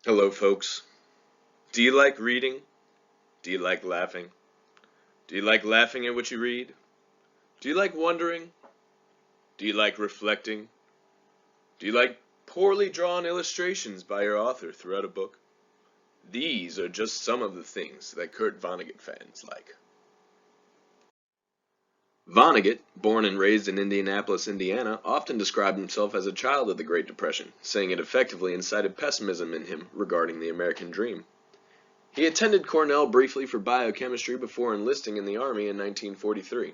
Hello, folks. Do you like reading? Do you like laughing? Do you like laughing at what you read? Do you like wondering? Do you like reflecting? Do you like poorly drawn illustrations by your author throughout a book? These are just some of the things that Kurt Vonnegut fans like. Vonnegut, born and raised in Indianapolis, Indiana, often described himself as a child of the Great Depression, saying it effectively incited pessimism in him regarding the American dream. He attended Cornell briefly for biochemistry before enlisting in the Army in 1943.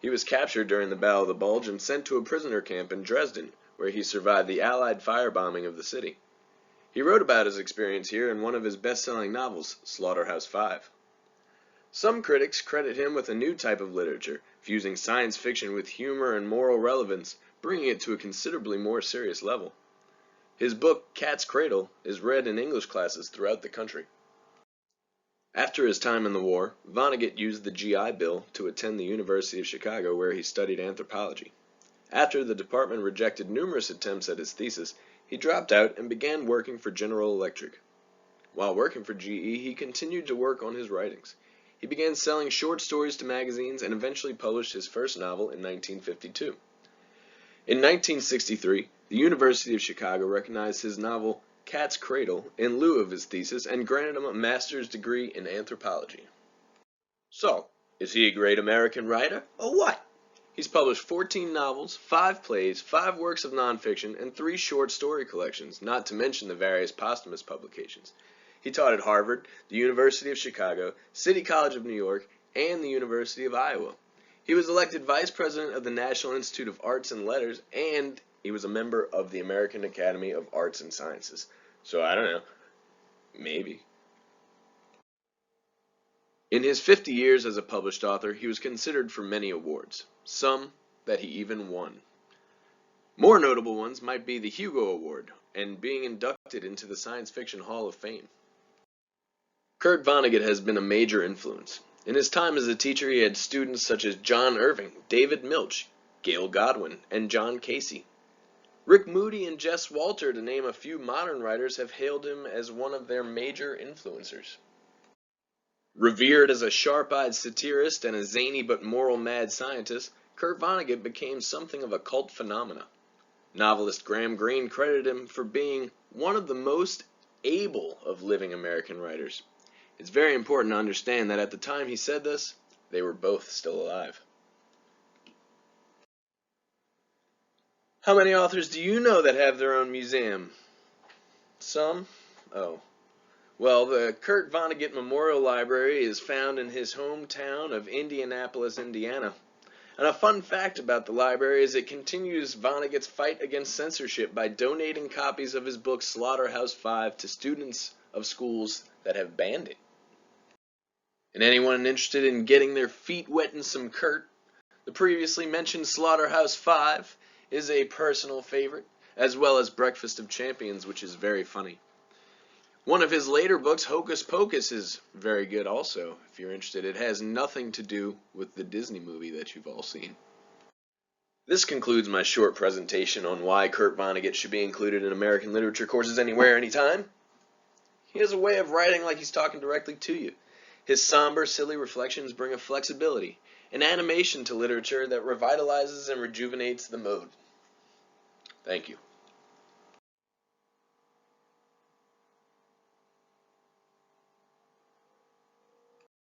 He was captured during the Battle of the Bulge and sent to a prisoner camp in Dresden, where he survived the Allied firebombing of the city. He wrote about his experience here in one of his best-selling novels, Slaughterhouse-Five. Some critics credit him with a new type of literature, fusing science fiction with humor and moral relevance, bringing it to a considerably more serious level. His book, Cat's Cradle, is read in English classes throughout the country. After his time in the war, Vonnegut used the GI Bill to attend the University of Chicago, where he studied anthropology. After the department rejected numerous attempts at his thesis, he dropped out and began working for General Electric. While working for GE, he continued to work on his writings. He began selling short stories to magazines and eventually published his first novel in 1952. In 1963, the University of Chicago recognized his novel Cat's Cradle in lieu of his thesis and granted him a master's degree in anthropology. So, is he a great American writer, or what? He's published 14 novels, 5 plays, 5 works of nonfiction, and 3 short story collections, not to mention the various posthumous publications. He taught at Harvard, the University of Chicago, City College of New York, and the University of Iowa. He was elected vice president of the National Institute of Arts and Letters, and he was a member of the American Academy of Arts and Sciences. So I don't know, maybe. In his 50 years as a published author, he was considered for many awards, some that he even won. More notable ones might be the Hugo Award and being inducted into the Science Fiction Hall of Fame. Kurt Vonnegut has been a major influence. In his time as a teacher, he had students such as John Irving, David Milch, Gail Godwin, and John Casey. Rick Moody and Jess Walter, to name a few modern writers, have hailed him as one of their major influencers. Revered as a sharp-eyed satirist and a zany but moral-mad scientist, Kurt Vonnegut became something of a cult phenomena. Novelist Graham Greene credited him for being one of the most able of living American writers. It's very important to understand that at the time he said this, they were both still alive. How many authors do you know that have their own museum? Some? Oh. Well, the Kurt Vonnegut Memorial Library is found in his hometown of Indianapolis, Indiana. And a fun fact about the library is it continues Vonnegut's fight against censorship by donating copies of his book Slaughterhouse-Five to students of schools that have banned it. And anyone interested in getting their feet wet in some Kurt, the previously mentioned Slaughterhouse-Five is a personal favorite, as well as Breakfast of Champions, which is very funny. One of his later books, Hocus Pocus, is very good also, if you're interested. It has nothing to do with the Disney movie that you've all seen. This concludes my short presentation on why Kurt Vonnegut should be included in American literature courses anywhere, anytime. He has a way of writing like he's talking directly to you. His somber, silly reflections bring a flexibility, an animation to literature that revitalizes and rejuvenates the mood. Thank you.